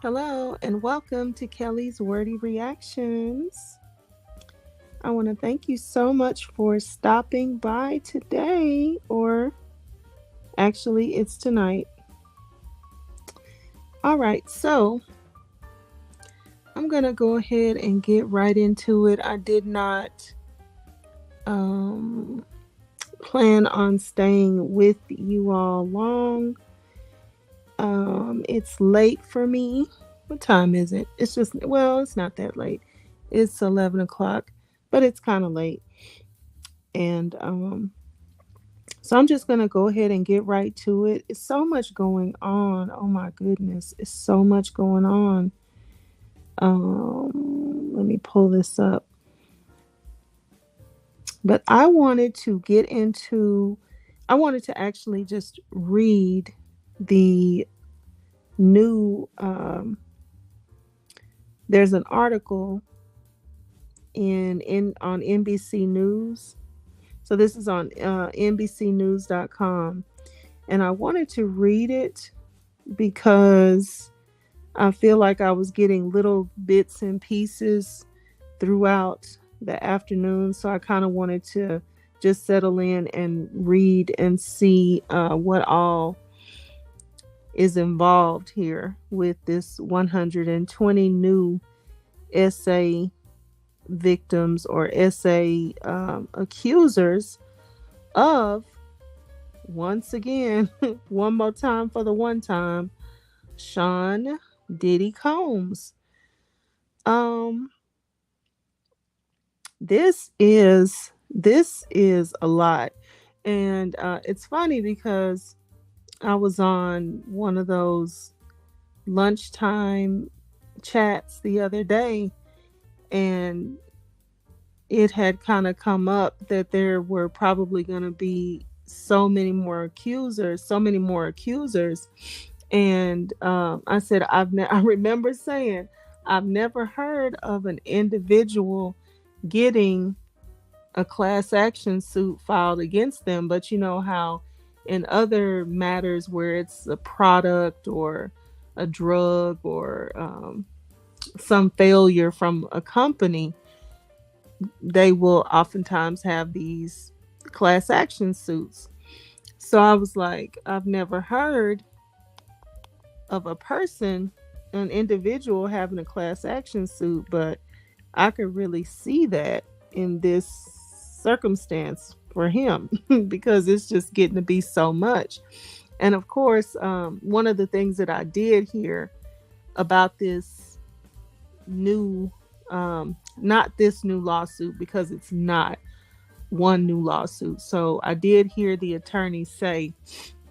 Hello and welcome to Kelly's Wordy Reactions. I want to thank you so much for stopping by today, or actually, it's tonight. All right, so I'm going to go ahead and get right into it. I did not um, plan on staying with you all long. It's late for me. What time is it? It's just, well, it's not that late. It's 11 o'clock, but it's kind of late. And so I'm just going to go ahead and get right to it. It's so much going on. Oh my goodness. It's so much going on. Let me pull this up. But I wanted to actually just read the new, there's an article in on NBC News. So this is on NBCnews.com. And I wanted to read it because I feel like I was getting little bits and pieces throughout the afternoon. So I kind of wanted to just settle in and read and see what all is involved here with this 120 new essay victims or essay accusers of, once again, one more time for the one time, Sean Diddy Combs. Um, this is a lot, and it's funny because I was on one of those lunchtime chats the other day, and it had kind of come up that there were probably going to be so many more accusers. And I said, I remember saying, I've never heard of an individual getting a class action suit filed against them. But you know how in other matters where it's a product or a drug or some failure from a company, they will oftentimes have these class action suits. So I was like, I've never heard of a person, an individual having a class action suit, but I could really see that in this circumstance for him because it's just getting to be so much. And of course, one of the things that I did hear about this new, not this new lawsuit, because it's not one new lawsuit. So I did hear the attorney say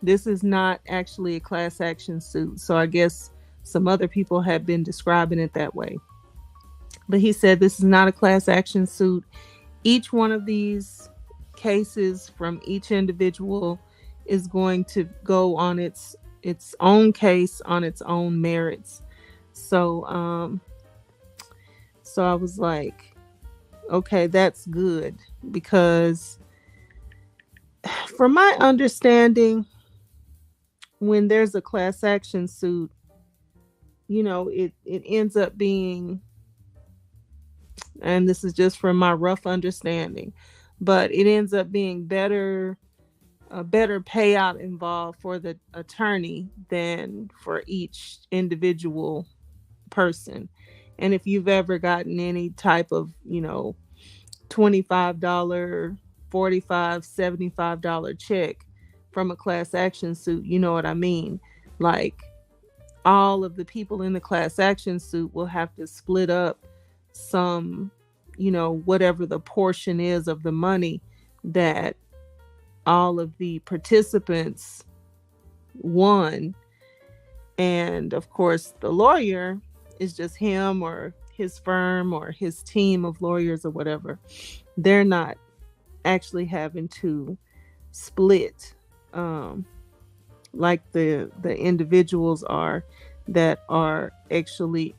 this is not actually a class action suit. So I guess some other people have been describing it that way. But he said this is not a class action suit. Each one of these cases from each individual is going to go on its own case on its own merits. So I was like, okay, that's good, because from my understanding, when there's a class action suit, it ends up being, and this is just from my rough understanding, but it ends up being a better payout involved for the attorney than for each individual person. And if you've ever gotten any type of, $25, 45, $75 check from a class action suit, you know what I mean? Like, all of the people in the class action suit will have to split up some, whatever the portion is of the money that all of the participants won. And of course, the lawyer is just him or his firm or his team of lawyers or whatever. They're not actually having to split, like the individuals are that are actually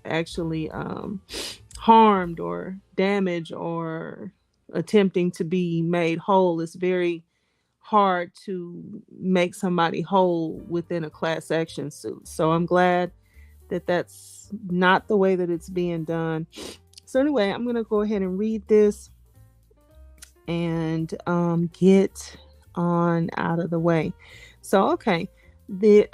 harmed or damaged or attempting to be made whole. It's very hard to make somebody whole within a class action suit. So I'm glad that that's not the way that it's being done. So anyway, I'm gonna go ahead and read this and get on out of the way. So okay, the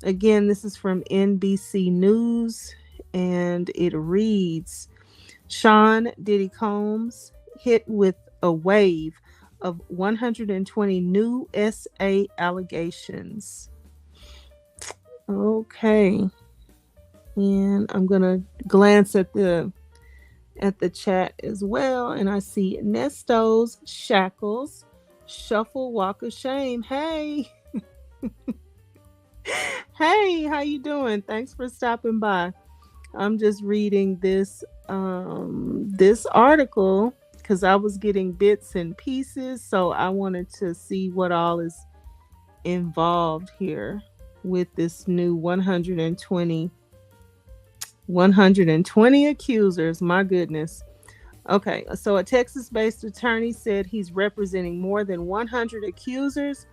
again, this is from NBC News, and it reads: Sean Diddy Combs hit with a wave of 120 new SA allegations. Okay, and I'm gonna glance at the chat as well, and I see Nestos Shackles Shuffle Walk of Shame. Hey, hey, how you doing? Thanks for stopping by. I'm just reading this article because I was getting bits and pieces, so I wanted to see what all is involved here with this new 120 accusers. My goodness. Okay, so a Texas-based attorney said he's representing more than 100 accusers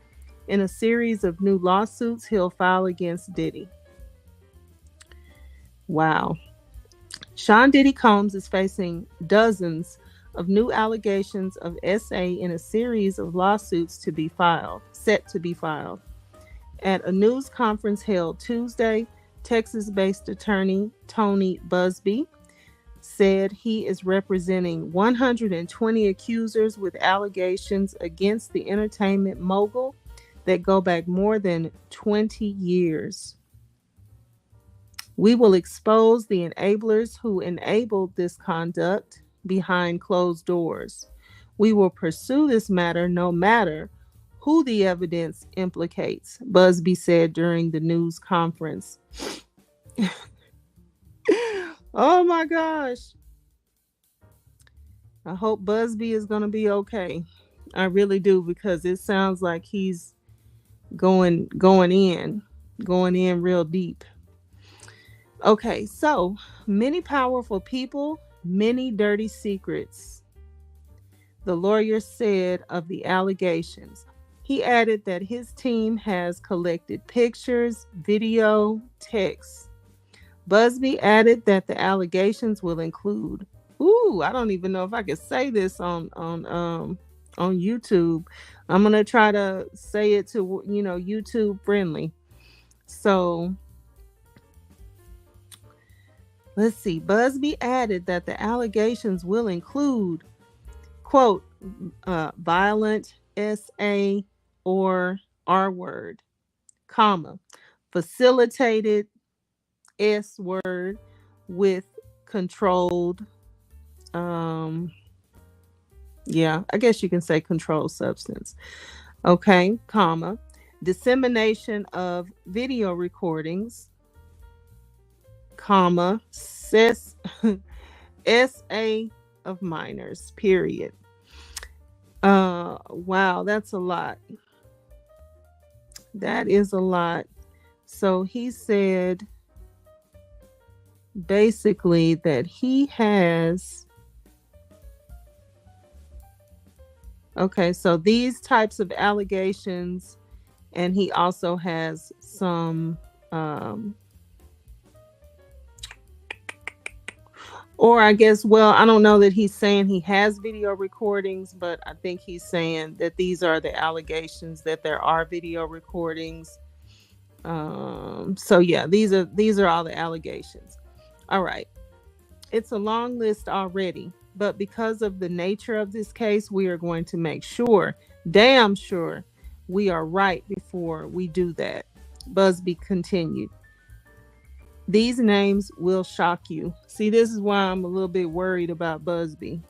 in a series of new lawsuits he'll file against Diddy. Wow. Sean Diddy Combs is facing dozens of new allegations of SA in a series of lawsuits set to be filed. At a news conference held Tuesday, Texas-based attorney Tony Busby said he is representing 120 accusers with allegations against the entertainment mogul that go back more than 20 years. We will expose the enablers who enabled this conduct behind closed doors. We will pursue this matter no matter who the evidence implicates, Busby said during the news conference. Oh my gosh. I hope Busby is going to be okay. I really do, because it sounds like he's going in real deep. Okay, so many powerful people, many dirty secrets, the lawyer said of the allegations. He added that his team has collected pictures, video, texts. Busby added that the allegations will include, I don't even know if I could say this on YouTube. I'm gonna try to say it to YouTube friendly. So let's see. Busby added that the allegations will include, quote, violent SA or R word, comma, facilitated S word with controlled, yeah, I guess you can say controlled substance. Okay, comma, dissemination of video recordings, comma, SA of minors, period. Wow, that's a lot. That is a lot. So he said basically that he has, okay, so these types of allegations, and he also has some or I guess, well, I don't know that he's saying he has video recordings, but I think he's saying that these are the allegations, that there are video recordings. So yeah, these are all the allegations. All right. It's a long list already, but because of the nature of this case, we are going to make sure, damn sure, we are right before we do that. Busby continued. These names will shock you. See, this is why I'm a little bit worried about Busby.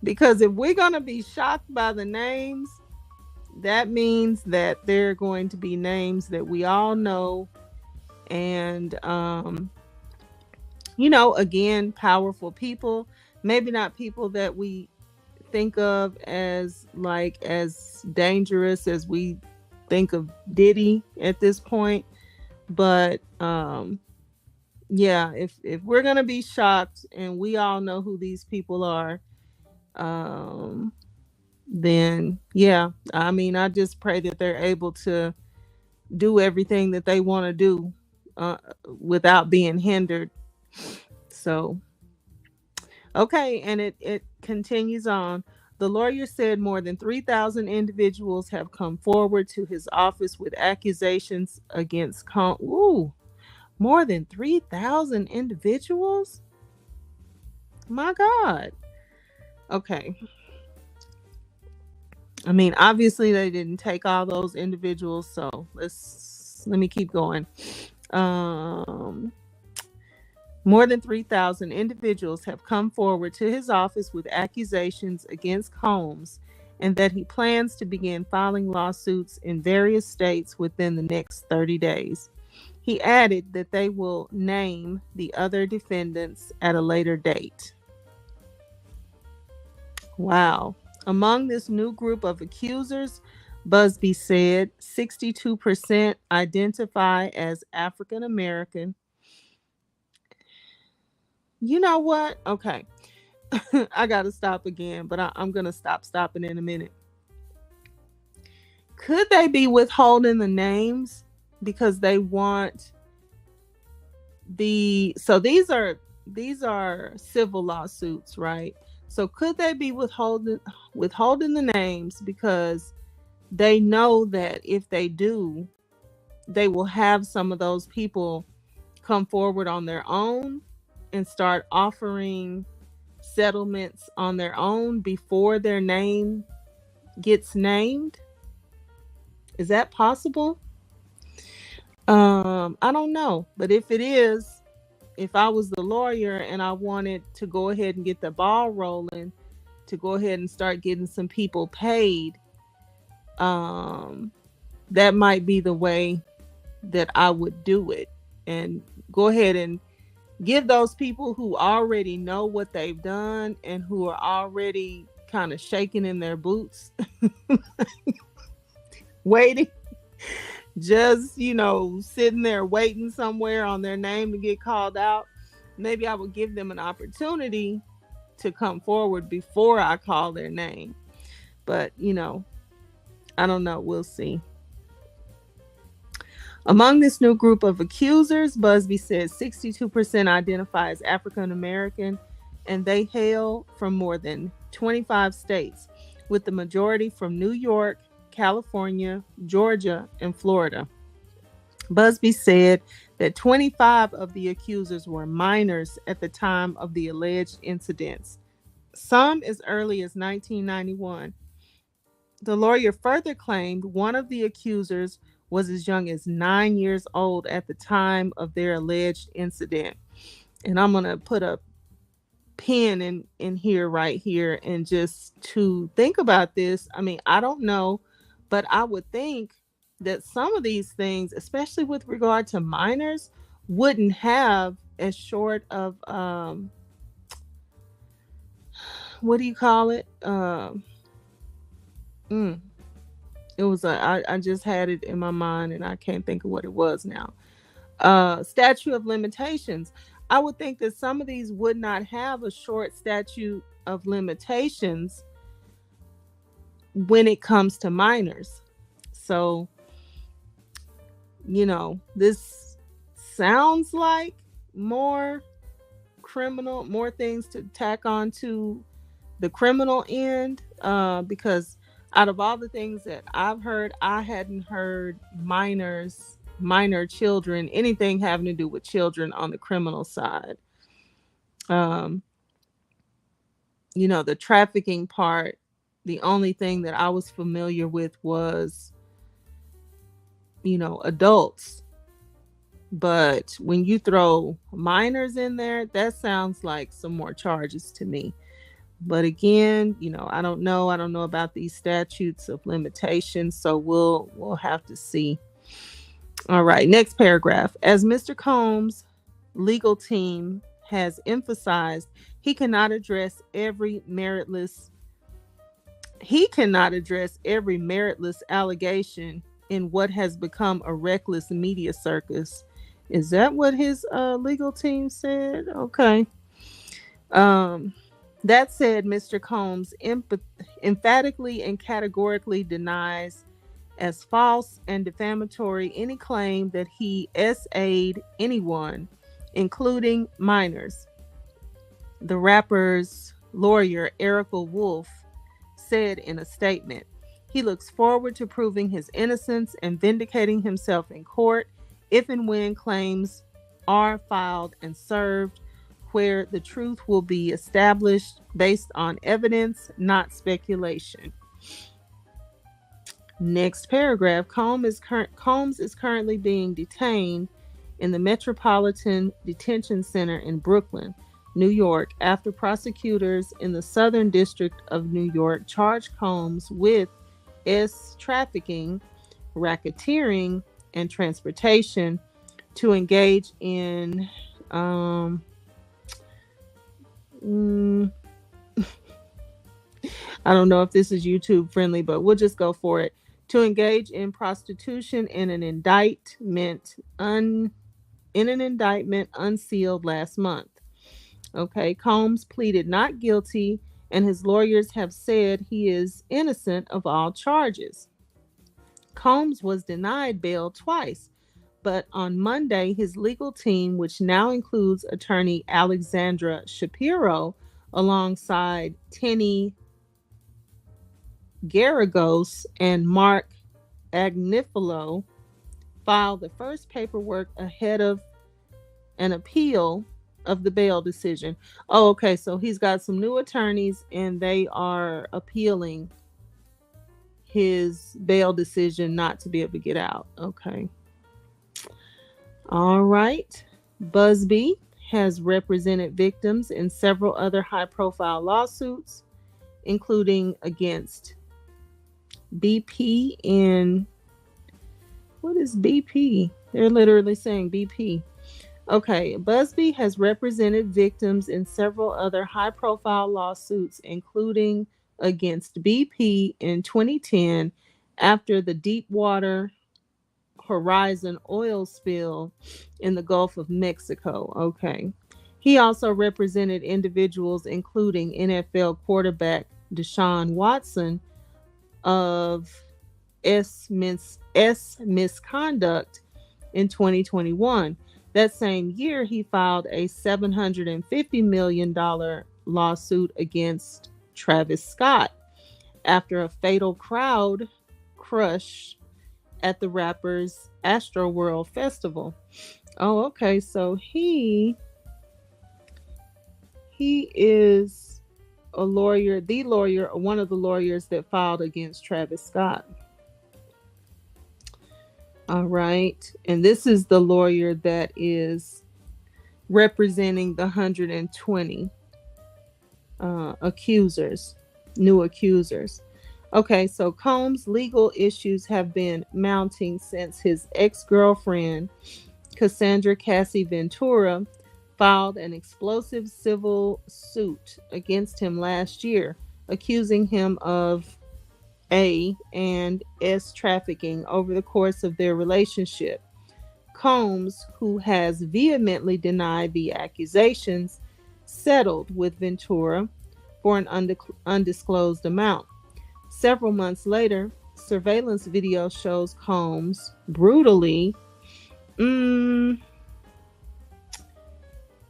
Because if we're going to be shocked by the names, that means that they're going to be names that we all know. And, again, powerful people, maybe not people that we think of as dangerous as we think of Diddy at this point, but yeah, if we're gonna be shocked and we all know who these people are, then yeah, I mean, I just pray that they're able to do everything that they want to do without being hindered. So, okay, and it continues on. The lawyer said more than 3,000 individuals have come forward to his office with accusations against Ooh, more than 3,000 individuals? My God. Okay. I mean, obviously they didn't take all those individuals, so let me keep going. Um More than 3,000 individuals have come forward to his office with accusations against Combs and that he plans to begin filing lawsuits in various states within the next 30 days. He added that they will name the other defendants at a later date. Wow. Among this new group of accusers, Busby said 62% identify as African American. You know what? Okay. I got to stop again, but I'm going to stop stopping in a minute. Could they be withholding the names because they want so these are civil lawsuits, right? So could they be withholding the names because they know that if they do, they will have some of those people come forward on their own and start offering settlements on their own before their name gets named? Is that possible? I don't know, but if it is, if I was the lawyer and I wanted to go ahead and get the ball rolling, to go ahead and start getting some people paid, um that might be the way that I would do it, and go ahead and give those people who already know what they've done and who are already kind of shaking in their boots waiting, just sitting there waiting somewhere on their name to get called out. Maybe I would give them an opportunity to come forward before I call their name. But I don't know, we'll see. Among this new group of accusers, Busby says 62% identify as African American, and they hail from more than 25 states, with the majority from New York, California, Georgia, and Florida. Busby said that 25 of the accusers were minors at the time of the alleged incidents, some as early as 1991. The lawyer further claimed one of the accusers was as young as 9 years old at the time of their alleged incident. And I'm going to put a pin in here, right here, and just to think about this. I mean, I don't know, but I would think that some of these things, especially with regard to minors, wouldn't have as short of what do you call it? It was I just had it in my mind and I can't think of what it was now. Statute of limitations. I would think that some of these would not have a short statute of limitations when it comes to minors. So, this sounds like more more things to tack on to the criminal end, because out of all the things that I've heard, I hadn't heard minor children, anything having to do with children on the criminal side. um the trafficking part, the only thing that I was familiar with was adults. But when you throw minors in there, that sounds like some more charges to me. But again, I don't know. I don't know about these statutes of limitations, so we'll have to see. All right, next paragraph. As Mr. Combs' legal team has emphasized, he cannot address every meritless allegation in what has become a reckless media circus. Is that what his legal team said? Okay. That said, Mr. Combs emphatically and categorically denies as false and defamatory any claim that he SA'd anyone, including minors. The rapper's lawyer, Erica Wolf, said in a statement, he looks forward to proving his innocence and vindicating himself in court if and when claims are filed and served, where the truth will be established based on evidence, not speculation. Next paragraph. Combs is currently being detained in the Metropolitan Detention Center in Brooklyn, New York, after prosecutors in the Southern District of New York charged Combs with trafficking, racketeering, and transportation to engage in mm, I don't know if this is YouTube friendly, but we'll just go for it. To engage in prostitution in an indictment unsealed last month. Okay, Combs pleaded not guilty, and his lawyers have said he is innocent of all charges. Combs was denied bail twice, but on Monday, his legal team, which now includes attorney Alexandra Shapiro, alongside Tenny Garagos and Mark Agnifilo, filed the first paperwork ahead of an appeal of the bail decision. Oh, okay. So he's got some new attorneys and they are appealing his bail decision not to be able to get out. Okay. All right. Busby has represented victims in several other high profile lawsuits, including against BP in what is BP? They're literally saying BP. Okay, Busby has represented victims in several other high profile lawsuits, including against BP in 2010 after the Deepwater Horizon oil spill in the Gulf of Mexico. Okay. He also represented individuals including NFL quarterback Deshaun Watson of misconduct in 2021. That same year, he filed a $750 million lawsuit against Travis Scott after a fatal crowd crush at the rapper's Astroworld Festival. Oh, okay. So he is a lawyer, one of the lawyers that filed against Travis Scott. All right. And this is the lawyer that is representing the 120 accusers, new accusers. Okay, so Combs' legal issues have been mounting since his ex-girlfriend, Cassandra Cassie Ventura, filed an explosive civil suit against him last year, accusing him of A and S trafficking over the course of their relationship. Combs, who has vehemently denied the accusations, settled with Ventura for an undisclosed amount. Several months later, surveillance video shows Combs brutally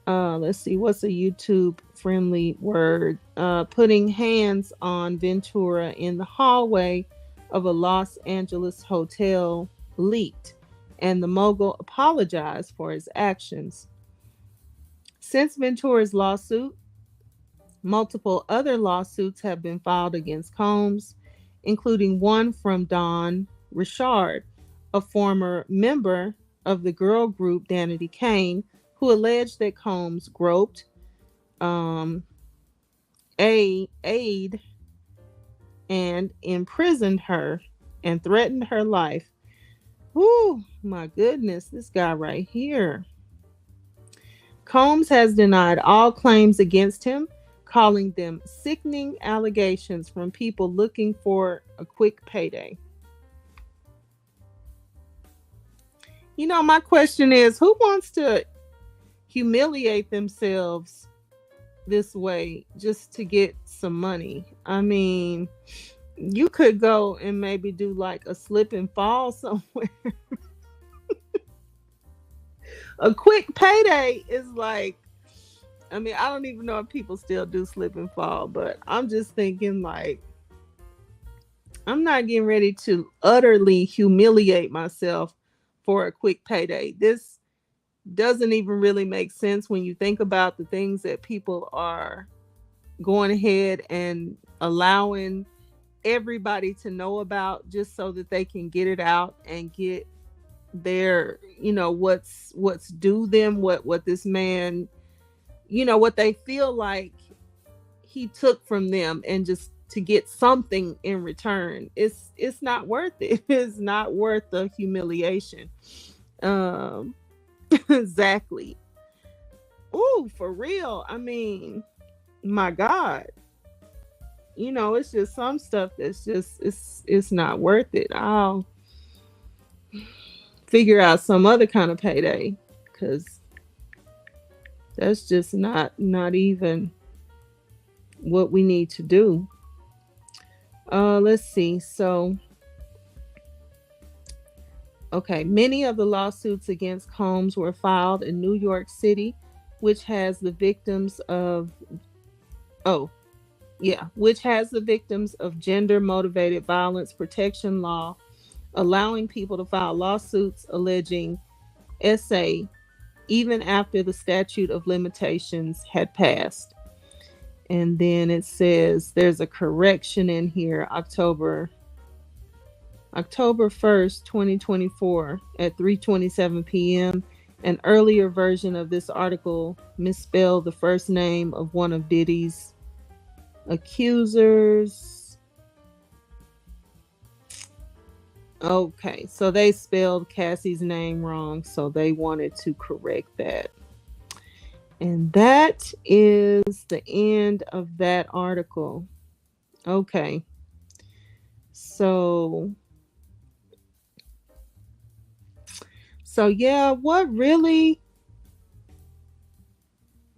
let's see, what's a YouTube friendly word? Putting hands on Ventura in the hallway of a Los Angeles hotel leaked, and the mogul apologized for his actions. Since Ventura's lawsuit, multiple other lawsuits have been filed against Combs, including one from Don Richard, a former member of the girl group Danity Kane, who alleged that Combs groped, aid, and imprisoned her and threatened her life. Whoo, my goodness, this guy right here. Combs has denied all claims against him, calling them sickening allegations from people looking for a quick payday. You know, my question is, who wants to humiliate themselves this way just to get some money? I mean, You could go and maybe do like a slip and fall somewhere. A quick payday is like, I mean, I don't even know if people still do slip and fall, but I'm just thinking like, I'm not getting ready to utterly humiliate myself for a quick payday. This doesn't even really make sense when you think about the things that people are going ahead and allowing everybody to know about just so that they can get it out and get their, what's due them, what this man, what they feel like he took from them, and just to get something in return. It's not worth it. It's not worth the humiliation. um exactly. Ooh, for real. I mean, my God. It's just some stuff that's just, it's not worth it. I'll figure out some other kind of payday, because that's just not even what we need to do. Let's see. So, okay, many of the lawsuits against Combs were filed in New York City, which has the victims of, oh, yeah, which has the victims of gender motivated violence protection law, allowing people to file lawsuits alleging SA even after the statute of limitations had passed. And then it says there's a correction in here, October 1st, 2024 at 3:27 p.m. An earlier version of this article misspelled the first name of one of Diddy's accusers. Okay, so they spelled Cassie's name wrong, so they wanted to correct that. And that is the end of that article. Okay. So yeah, what really,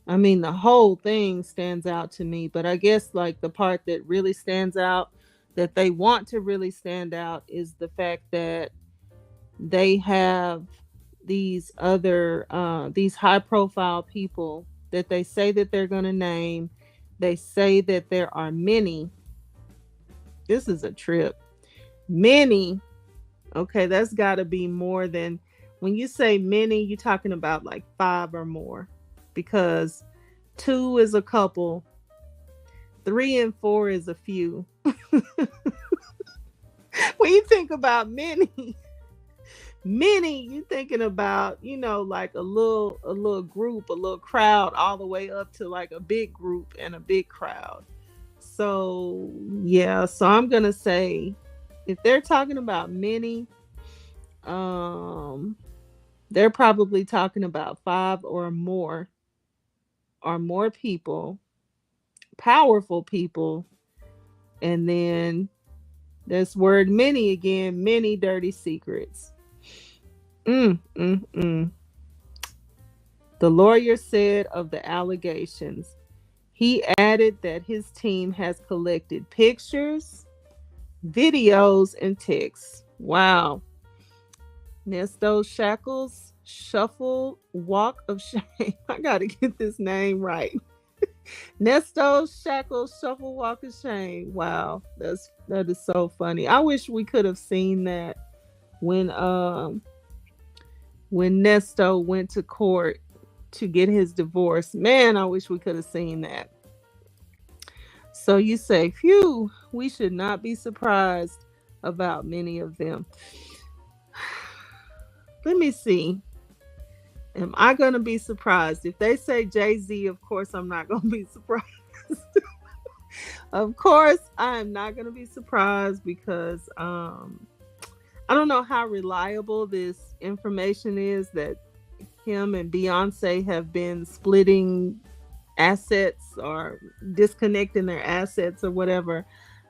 I mean, the whole thing stands out to me, but I guess like the part that really stands out, that they want to really stand out, is the fact that they have these high profile people that they say that they're going to name. They say that there are many. This is a trip. Many. Okay, that's got to be more than, when you say many, you're talking about like 5 or more, because 2 is a couple, 3 and 4 is a few. When you think about many, you're thinking about, like a little group, a little crowd, all the way up to like a big group and a big crowd. So yeah, so I'm gonna say, if they're talking about many, um they're probably talking about 5 or more people, powerful people. And then this word many again, many dirty secrets. mm, mm, mm. The lawyer said of the allegations, he added that his team has collected pictures, videos, and texts. Wow. Nesto Shackles Shuffle Walk of Shame. I gotta get this name right. Nesto Shackles Shuffle Walk of Shame. Wow, that is so funny. I wish we could have seen that when Nesto went to court to get his divorce. Man, I wish we could have seen that. So you say, phew, we should not be surprised about many of them. Let me see. Am I going to be surprised? If they say Jay-Z, of course, I'm not going to be surprised. Of course, I am not going to be surprised, because I don't know how reliable this information is, that him and Beyonce have been splitting assets or disconnecting their assets or whatever.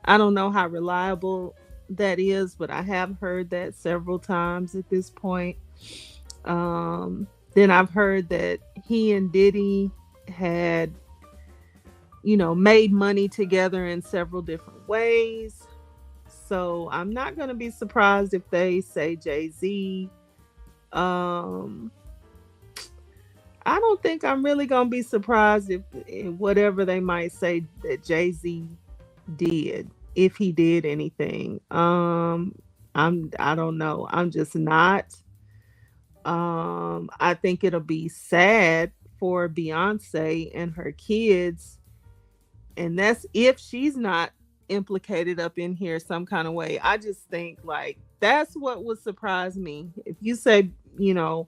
I don't know how reliable that is, but I have heard that several times at this point. Then I've heard that he and Diddy had, made money together in several different ways. So I'm not gonna be surprised if they say Jay-Z. Um, I don't think I'm really gonna be surprised if whatever they might say that Jay-Z did, if he did anything. I don't know. I'm just not. I think it'll be sad for Beyonce and her kids, and that's if she's not implicated up in here some kind of way. I just think like that's what would surprise me. If you say, you know,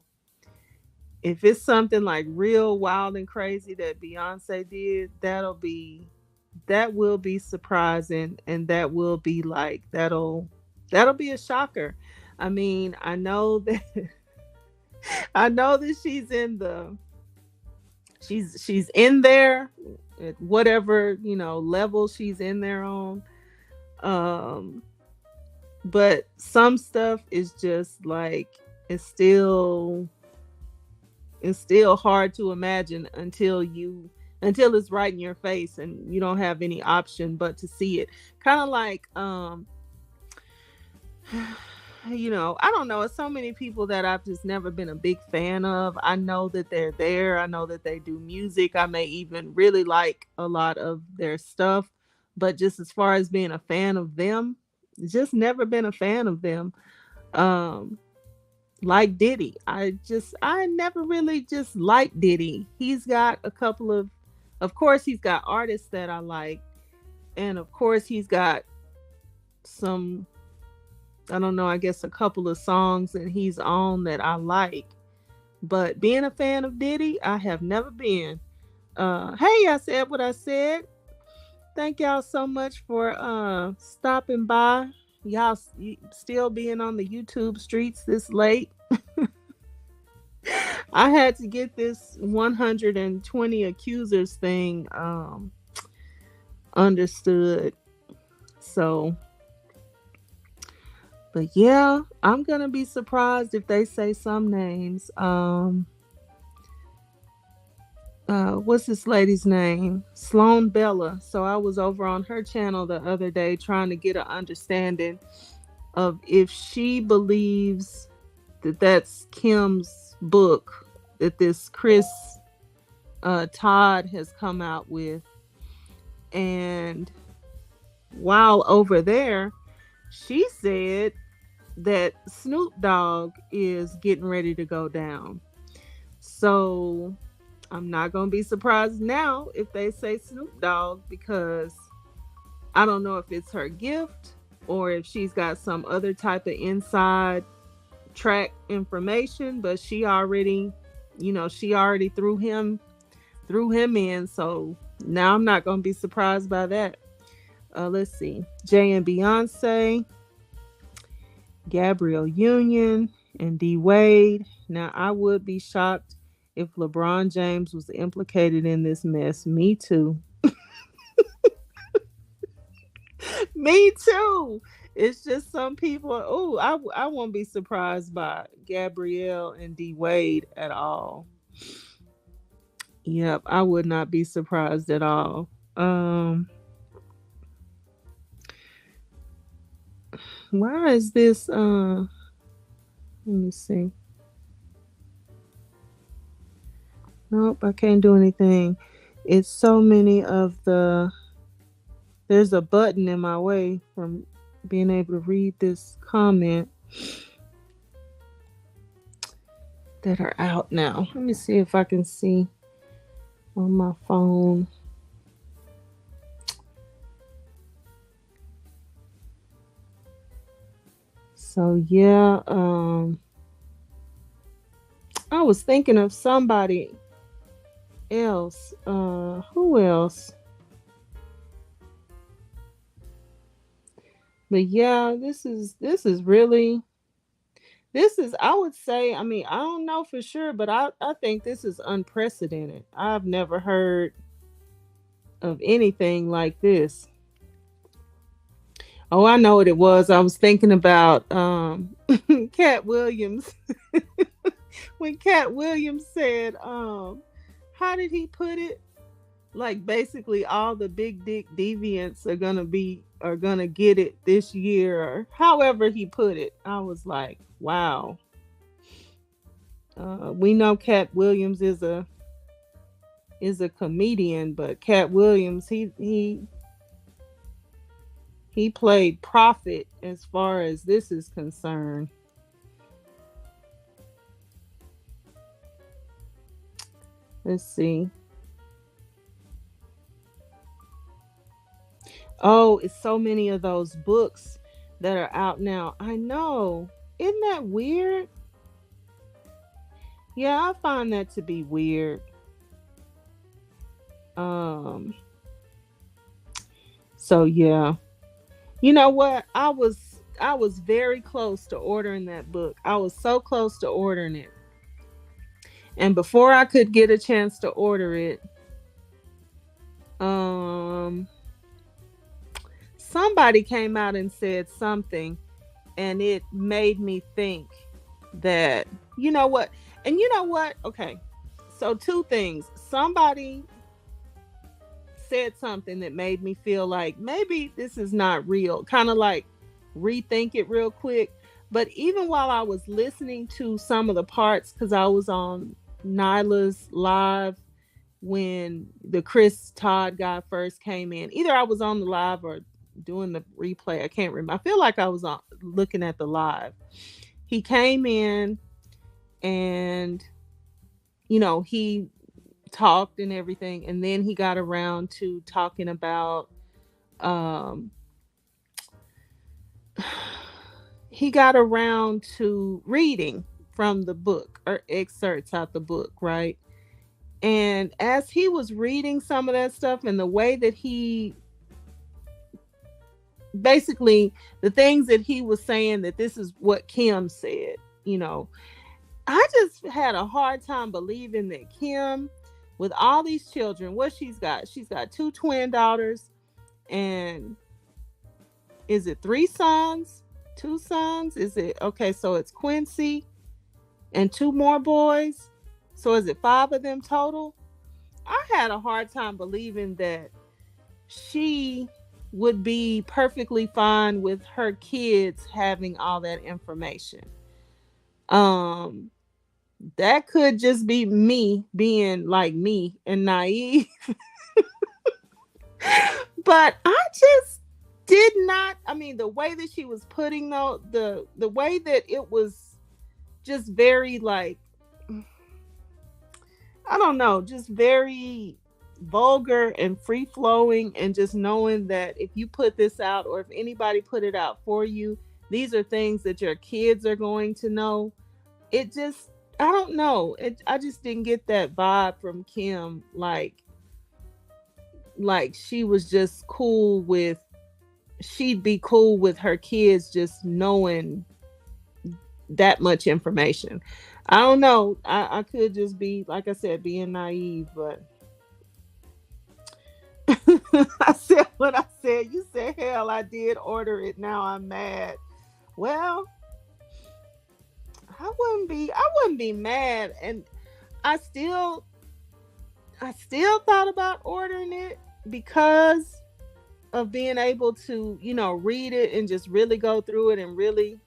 if it's something like real wild and crazy that Beyonce did, that will be surprising, and that will be like that'll be a shocker. I mean, I know that I know that she's in there at whatever, you know, level she's in there on. Um but some stuff is just like it's still it's still hard to imagine until it's right in your face and you don't have any option but to see it. Kind of like you know, I don't know, it's so many people that I've just never been a big fan of. I know that they're there, I know that they do music, I may even really like a lot of their stuff, but just as far as being a fan of them, just never been a fan of them. um like Diddy, I never really just liked Diddy. He's got a couple of course he's got artists that I like, and of course he's got some, I don't know, I guess a couple of songs that he's on that I like. But being a fan of Diddy, I have never been. Hey, I said what I said. Thank y'all so much for stopping by. Y'all still being on the YouTube streets this late. I had to get this 120 accusers thing understood. So, but yeah, I'm gonna be surprised if they say some names. What's this lady's name? Sloan Bella. So I was over on her channel the other day trying to get an understanding of if she believes that that's Kim's book that this Chris Todd has come out with. And while over there, she said that Snoop Dogg is getting ready to go down. So I'm not going to be surprised now if they say Snoop Dogg, because I don't know if it's her gift or if she's got some other type of inside track information, but she already, you know, she already threw him in. So now I'm not going to be surprised by that. Let's see. Jay and Beyonce, Gabrielle Union, and D Wade. Now I would be shocked if LeBron James was implicated in this mess. Me too. Me too. It's just some people. Oh, I won't be surprised by Gabrielle and D Wade at all. Yep, I would not be surprised at all. Why is this? Let me see. Nope, I can't do anything. It's so many of the. There's a button in my way from being able to read this comment that are out now. Let me see if I can see on my phone. So yeah, I was thinking of somebody else. Who else? But yeah, this is really, I would say, I mean, I don't know for sure, but I think this is unprecedented. I've never heard of anything like this. Oh, I know what it was. I was thinking about Cat Williams. When Cat Williams said, how did he put it? Like basically all the big dick deviants are gonna get it this year, or however he put it. I was like, wow. We know Cat Williams is a comedian, but Cat Williams, he played prophet as far as this is concerned. Let's see. Oh, it's so many of those books that are out now. I know. Isn't that weird? Yeah, I find that to be weird. Um, so yeah. You know what? I was very close to ordering that book. I was so close to ordering it. And before I could get a chance to order it, um somebody came out and said something, and it made me think that, you know what? And you know what? Okay. So two things. Somebody said something that made me feel like maybe this is not real. Kind of like rethink it real quick. But even while I was listening to some of the parts, because I was on Nyla's live when the Chris Todd guy first came in. Either I was on the live or doing the replay. I can't remember. I feel like I was on looking at the live. He came in and he talked and everything, and then he got around to talking about um he got around to reading from the book or excerpts out the book, right? And as he was reading some of that stuff and the way that he basically the things that he was saying, that this is what Kim said, you know, I just had a hard time believing that Kim, with all these children, what she's got two twin daughters, and is it three sons? Two sons? Is it okay? So it's Quincy and two more boys. So is it five of them total? I had a hard time believing that she would be perfectly fine with her kids having all that information. Um, that could just be me being like me and naive, but I just did not. I mean, the way that she was putting though the way that it was just very like, I don't know, just very vulgar and free flowing, and just knowing that if you put this out or if anybody put it out for you, these are things that your kids are going to know. It just, I don't know. I just didn't get that vibe from Kim, like she was just cool with, she'd be cool with her kids just knowing that much information. I don't know. I could just be, like I said, being naive, but I said what I said. You said, hell, I did order it. Now I'm mad. Well, I wouldn't be mad. And I still I still thought about ordering it because of being able to, read it and just really go through it and really,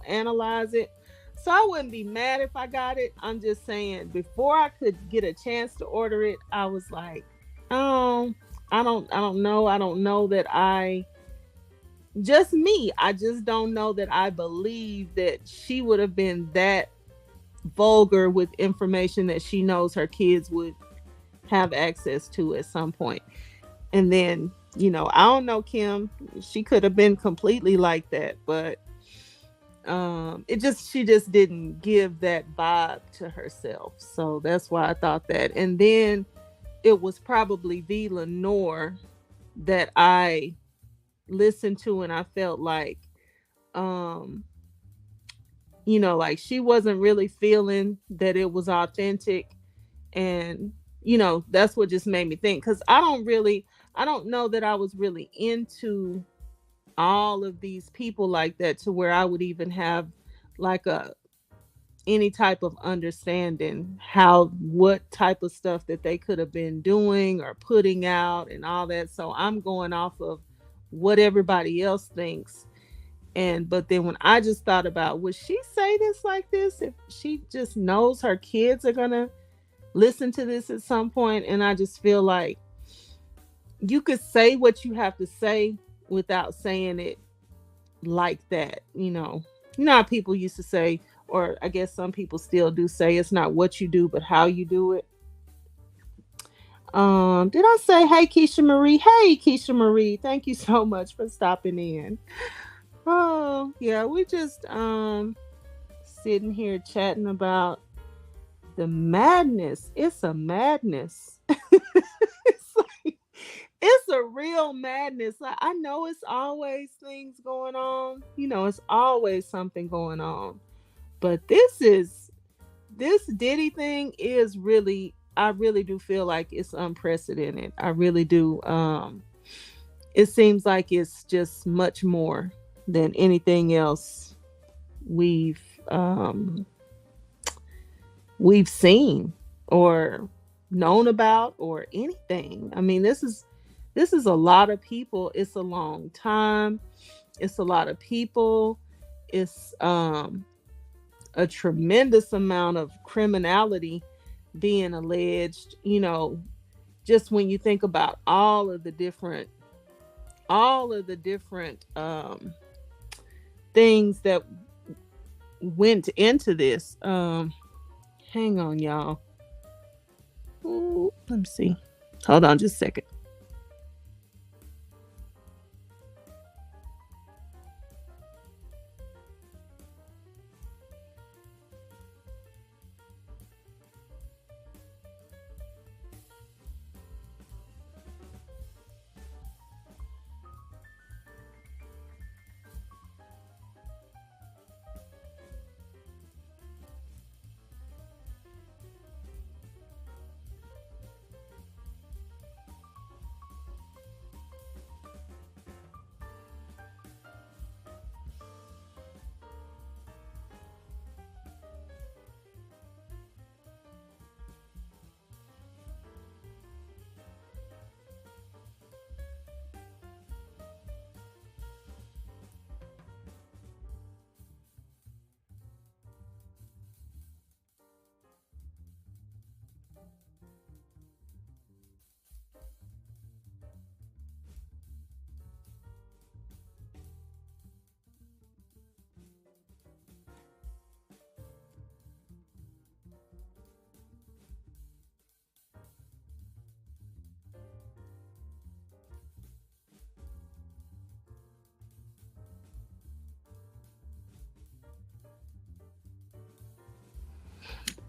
analyze it. So I wouldn't be mad if I got it. I'm just saying, before I could get a chance to order it, I was like, oh, I don't know. I don't know that just me. I just don't know that I believe that she would have been that vulgar with information that she knows her kids would have access to at some point. And then, I don't know, Kim, she could have been completely like that, but she just didn't give that vibe to herself. So that's why I thought that. And then it was probably V Lenore that I listened to, and I felt like like she wasn't really feeling that it was authentic. And that's what just made me think, because I don't know that I was really into all of these people like that, to where I would even have like any type of understanding how what type of stuff that they could have been doing or putting out and all that. So I'm going off of what everybody else thinks. And but then when I just thought about, would she say this like this if she just knows her kids are gonna listen to this at some point? And I just feel like you could say what you have to say without saying it like that. You know how people used to say, or I guess some people still do say, it's not what you do but how you do it. Did I say hey Keisha Marie? Hey Keisha Marie, thank you so much for stopping in. Oh yeah, we just sitting here chatting about the madness. It's a madness. It's like, it's a real madness. Like, I know it's always things going on. It's always something going on. But this Diddy thing is really, I really do feel like it's unprecedented. I really do. It seems like it's just much more than anything else we've um we've seen or known about or anything. I mean, this is a lot of people. It's a long time. It's a lot of people. It's a tremendous amount of criminality being alleged, just when you think about all of the different things that went into this. Hang on, y'all. Ooh, let me see. Hold on just a second.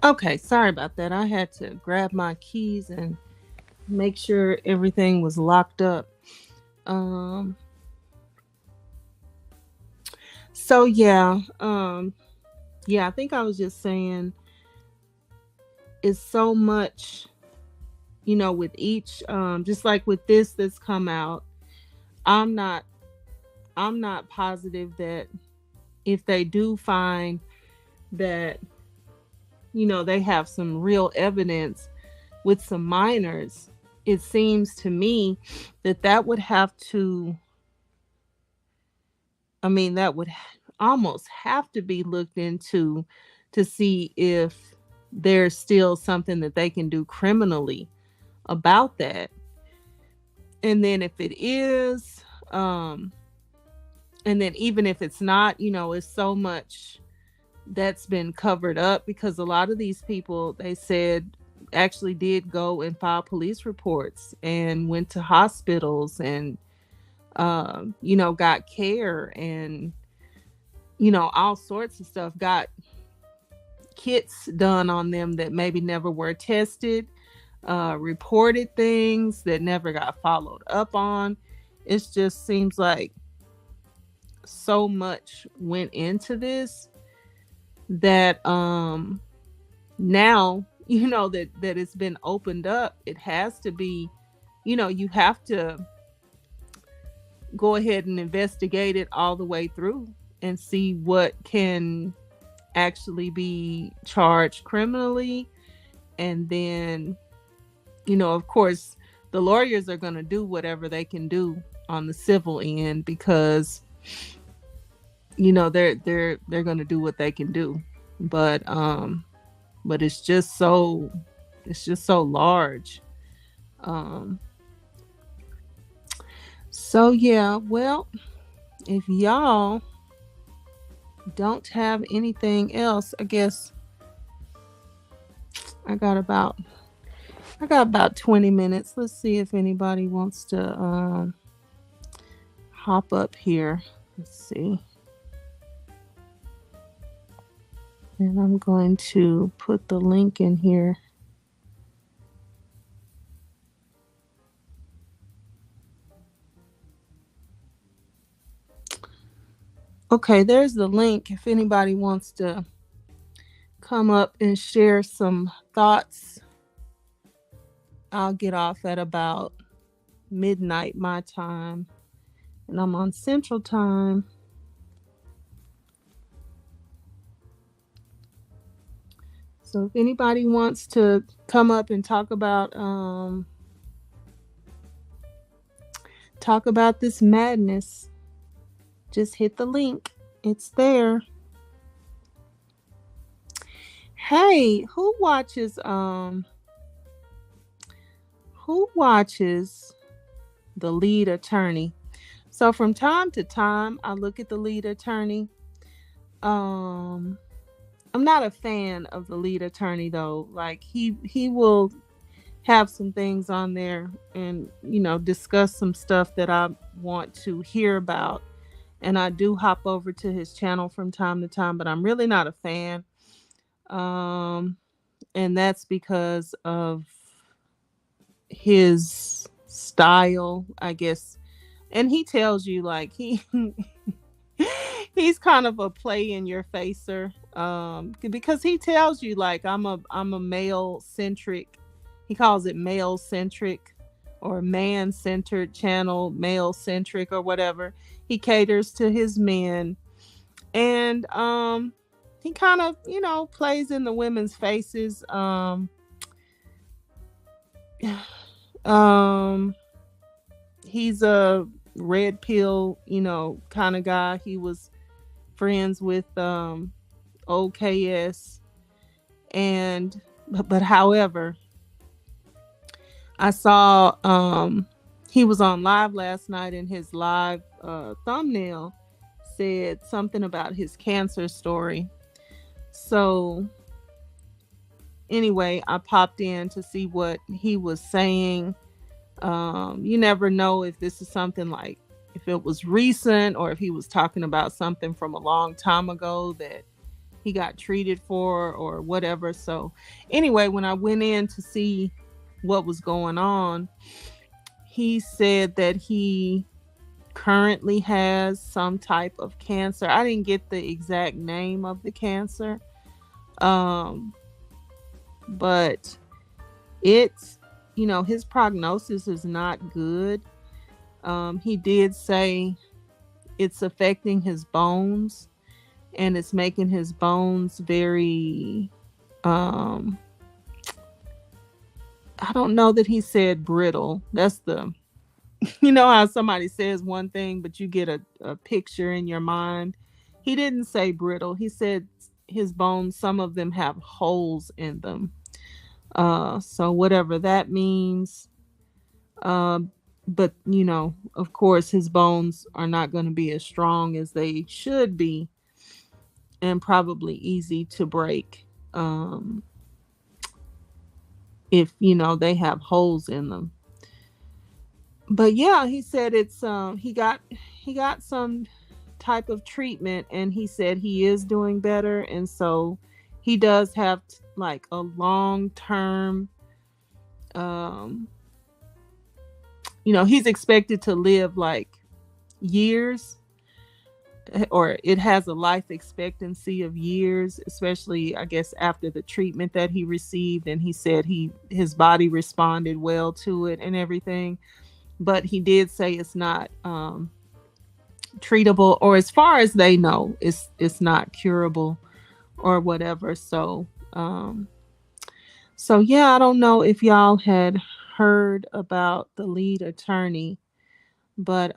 Okay, sorry about that. I had to grab my keys and make sure everything was locked up. Um so yeah, I think I was just saying it's so much, with each just like with this that's come out. I'm not I'm not positive that if they do find that, they have some real evidence with some minors, it seems to me that that would have to, I mean, that would almost have to be looked into to see if there's still something that they can do criminally about that. And then if it is, and then even if it's not, it's so much that's been covered up because a lot of these people, they said, actually did go and file police reports and went to hospitals and got care and all sorts of stuff, got kits done on them that maybe never were tested, reported things that never got followed up on. It just seems like so much went into this that now that it's been opened up, it has to be, you have to go ahead and investigate it all the way through and see what can actually be charged criminally. And then, of course, the lawyers are going to do whatever they can do on the civil end, because they're going to do what they can do. But it's just so large. um so yeah, well, if y'all don't have anything else, I guess I got about I got about 20 minutes. Let's see if anybody wants to hop up here. Let's see. And I'm going to put the link in here. Okay, there's the link if anybody wants to come up and share some thoughts. I'll get off at about midnight my time, and I'm on Central Time. So if anybody wants to come up and talk about this madness, just hit the link. It's there. Hey, who watches The Lead Attorney? So from time to time I look at The Lead Attorney. I'm not a fan of The Lead Attorney though. Like he will have some things on there and discuss some stuff that I want to hear about, and I do hop over to his channel from time to time, but I'm really not a fan. um and that's because of his style, I guess. And he tells you, like, he's kind of a play in your facer, because he tells you, like, I'm a male centric. He calls it male centric or man centered channel, male centric or whatever. He caters to his men. And he kind of plays in the women's faces. um he's a red pill, kind of guy. He was friends with OKS. And but however, I saw he was on live last night, and his live thumbnail said something about his cancer story. So anyway, I popped in to see what he was saying. You never know if this is something, like, if it was recent or if he was talking about something from a long time ago that he got treated for or whatever. So anyway, when I went in to see what was going on, he said that he currently has some type of cancer. I didn't get the exact name of the cancer. But it's, his prognosis is not good. He did say it's affecting his bones, and it's making his bones very, I don't know that he said brittle. That's the, how somebody says one thing, but you get a picture in your mind. He didn't say brittle. He said his bones, some of them have holes in them. So whatever that means. But of course, his bones are not going to be as strong as they should be, and probably easy to break. If they have holes in them. But yeah, he said it's he got some type of treatment, and he said he is doing better. And so he does have like a long term, he's expected to live like years, or it has a life expectancy of years, especially I guess after the treatment that he received. And he said his body responded well to it and everything. But he did say it's not treatable, or as far as they know, it's not curable. or whatever. So yeah, I don't know if y'all had heard about the lead attorney, but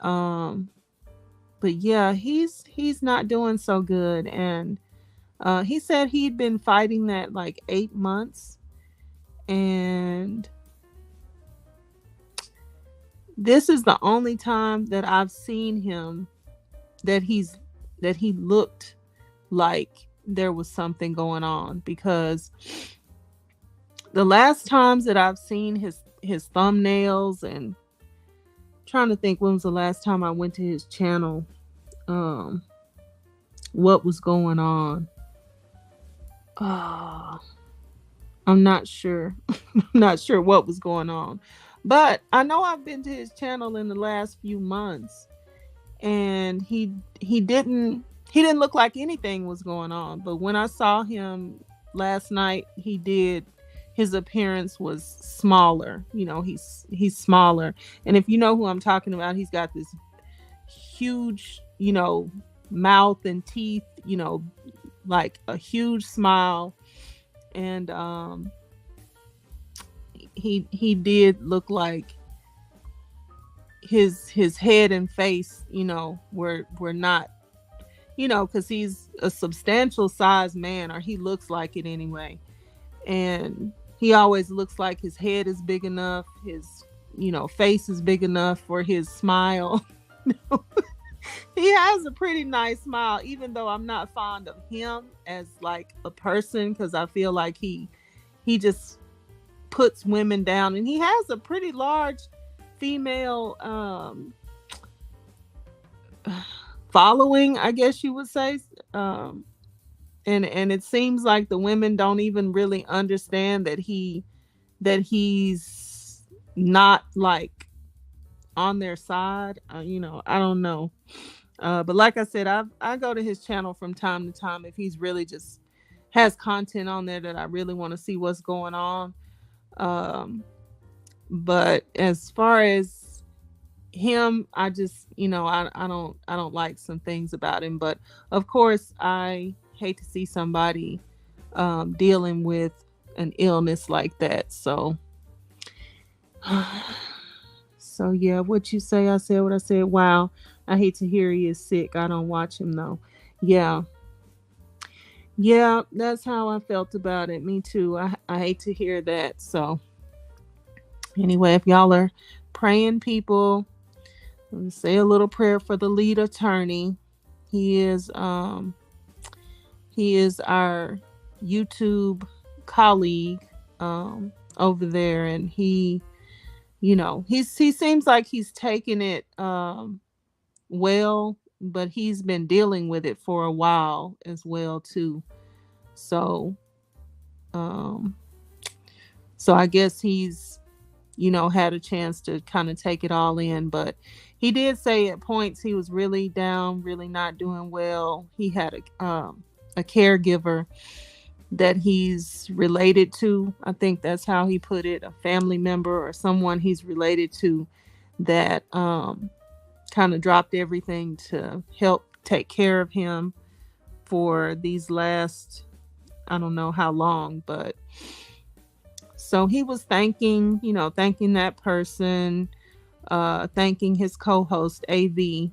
yeah, he's not doing so good. And he said he'd been fighting that like 8 months, and this is the only time that I've seen him that he looked like there was something going on, because the last times that I've seen his thumbnails, and trying to think when was the last time I went to his channel, um what was going on. uh, I'm not sure. I'm not sure what was going on, but I know I've been to his channel in the last few months, and he didn't look like anything was going on. But when I saw him last night, he did. His appearance was smaller. He's smaller, and if you know who I'm talking about, he's got this huge, mouth and teeth. Like a huge smile, and he did look like his head and face, were not, because he's a substantial sized man, or he looks like it anyway. And he always looks like his head is big enough, his, face is big enough for his smile. He has a pretty nice smile, even though I'm not fond of him as like a person, because I feel like he just puts women down, and he has a pretty large female following, I guess you would say. um and it seems like the women don't even really understand that he's not like on their side. I don't know. But like I said, I go to his channel from time to time if he's really just has content on there that I really want to see what's going on. um but as far as him, I just, I don't like some things about him. But of course, I hate to see somebody dealing with an illness like that. So yeah, what you say? I said what I said. Wow, I hate to hear he is sick. I don't watch him though. Yeah, yeah, that's how I felt about it. Me too. I hate to hear that. So anyway, if y'all are praying, people, say a little prayer for the lead attorney. He is he is our YouTube colleague over there, and he seems like he's taking it well, but he's been dealing with it for a while as well too. So um so I guess he's, had a chance to kind of take it all in. But he did say at points he was really down, really not doing well. He had a caregiver that he's related to. I think that's how he put it, a family member or someone he's related to, that kind of dropped everything to help take care of him for these last, I don't know how long. But so he was thanking that person, thanking his co-host AV,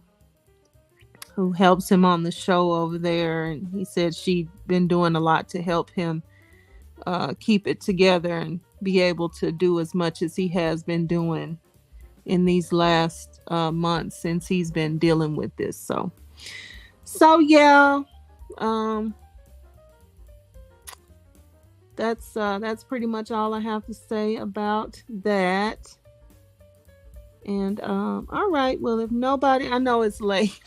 who helps him on the show over there. And he said she'd been doing a lot to help him keep it together and be able to do as much as he has been doing in these last months since he's been dealing with this. So yeah, um, that's pretty much all I have to say about that. And all right, well, if nobody, I know it's late.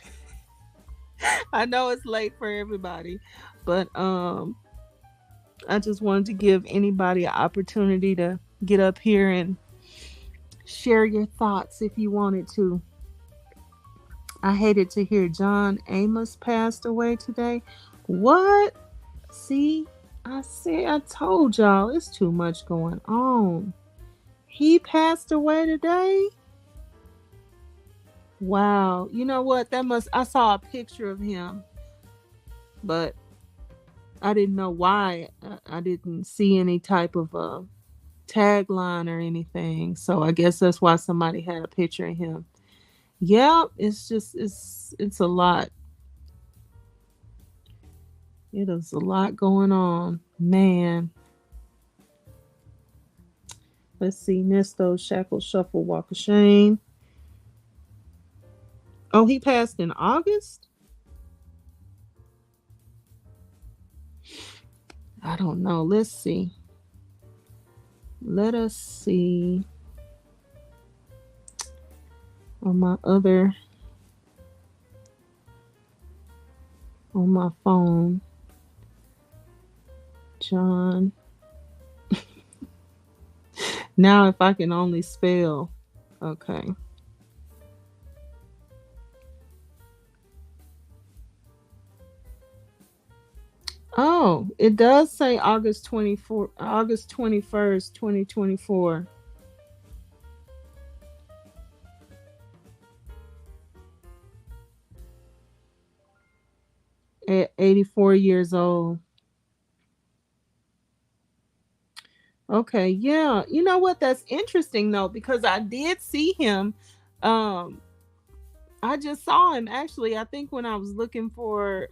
I know it's late for everybody, but I just wanted to give anybody an opportunity to get up here and share your thoughts if you wanted to. I hated to hear John Amos passed away today. What? See, I told y'all it's too much going on. He passed away today? Wow. You know what? I saw a picture of him, but I didn't know why. I didn't see any type of tagline or anything. So I guess that's why somebody had a picture of him. Yeah, it's just it's a lot. It is a lot going on, man. Let's see, Nesto, Shackle, Shuffle, Walk of Shame. Oh, he passed in August? I don't know. Let's see. Let us see on my other on my phone. John. Now if I can only spell. Okay. Oh, it does say August 21st, 2024. At 84 years old. Okay, yeah. You know what? That's interesting though, because I did see him. Um, I just saw him actually. I think when I was looking for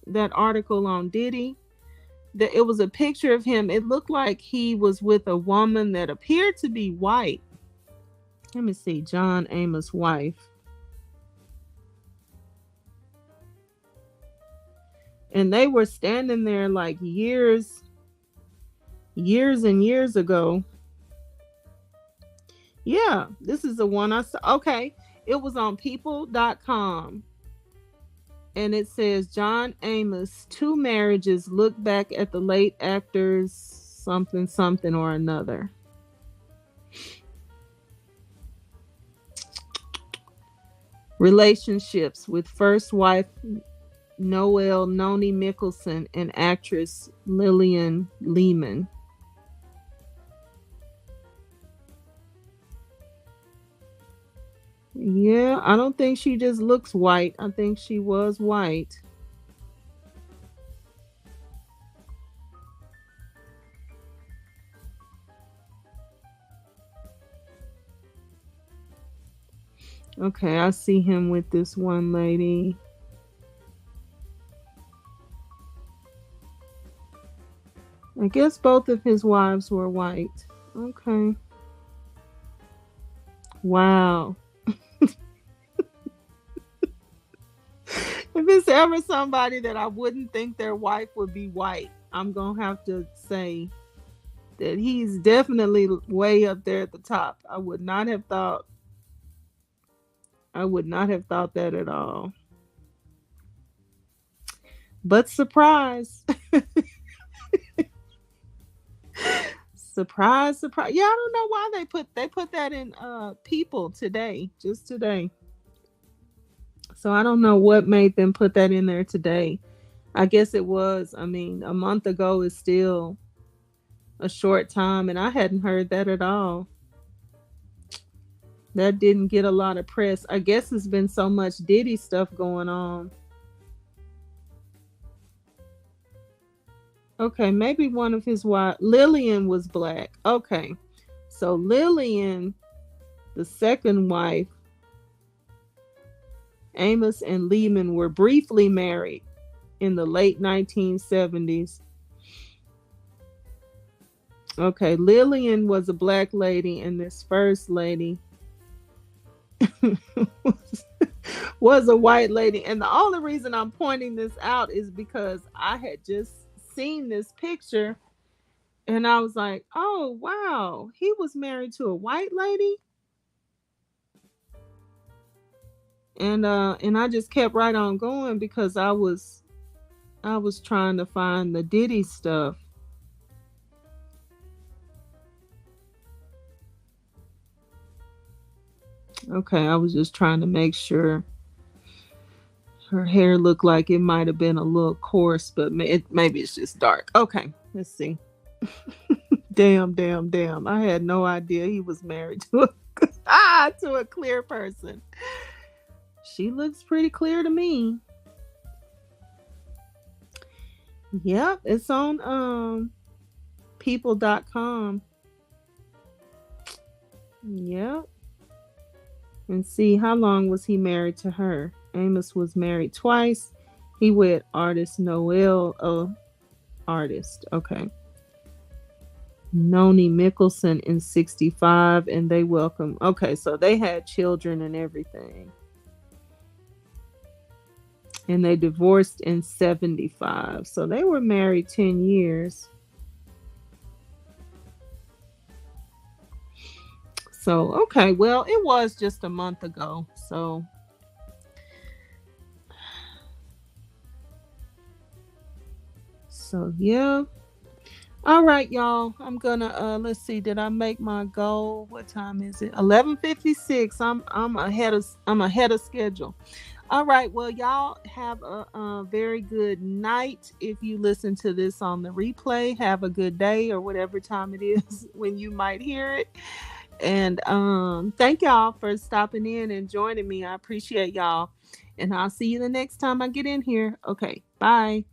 that article on Diddy, that it was a picture of him. It looked like he was with a woman that appeared to be white. Let me see, John Amos' wife. And they were standing there like years and years ago. Yeah, this is the one I saw. Okay, it was on people.com. And it says John Amos, two marriages, look back at the late actors, something, something or another. Relationships with first wife Noelle Noni Mickelson and actress Lillian Lehman. Yeah, I don't think she just looks white. I think she was white. Okay, I see him with this one lady. I guess both of his wives were white. Okay. Wow. If it's ever somebody that I wouldn't think their wife would be white, I'm going to have to say that he's definitely way up there at the top. I would not have thought that at all. But surprise. Surprise, surprise. Yeah, I don't know why they put that in people today, just today. So I don't know what made them put that in there today. I guess it was, I mean, a month ago is still a short time and I hadn't heard that at all. That didn't get a lot of press. I guess it's been so much Diddy stuff going on. Okay, maybe one of his wives, Lillian was black. Okay. So Lillian, the second wife, Amos and Lehman were briefly married in the late 1970s. Okay, Lillian was a black lady, and this first lady was a white lady. And the only reason I'm pointing this out is because I had just seen this picture and I was like, oh wow, he was married to a white lady. And I just kept right on going because I was trying to find the Diddy stuff. Okay, I was just trying to make sure her hair looked like it might have been a little coarse, but maybe it's just dark. Okay, let's see. Damn, damn, damn. I had no idea he was married to to a clear person. She looks pretty clear to me. Yep, it's on people.com. Yep. And see, how long was he married to her? Amos was married twice. He with artist Noel, artist. Okay. Noni Mickelson in 65, and they welcome. Okay, so they had children and everything. And they divorced in 75. So they were married 10 years. So, okay, well, it was just a month ago. So yeah. All right, y'all. I'm gonna let's see, did I make my goal? What time is it? 11:56. I'm ahead of schedule. All right. Well, y'all have a very good night. If you listen to this on the replay, have a good day or whatever time it is when you might hear it. And thank y'all for stopping in and joining me. I appreciate y'all. And I'll see you the next time I get in here. Okay. Bye.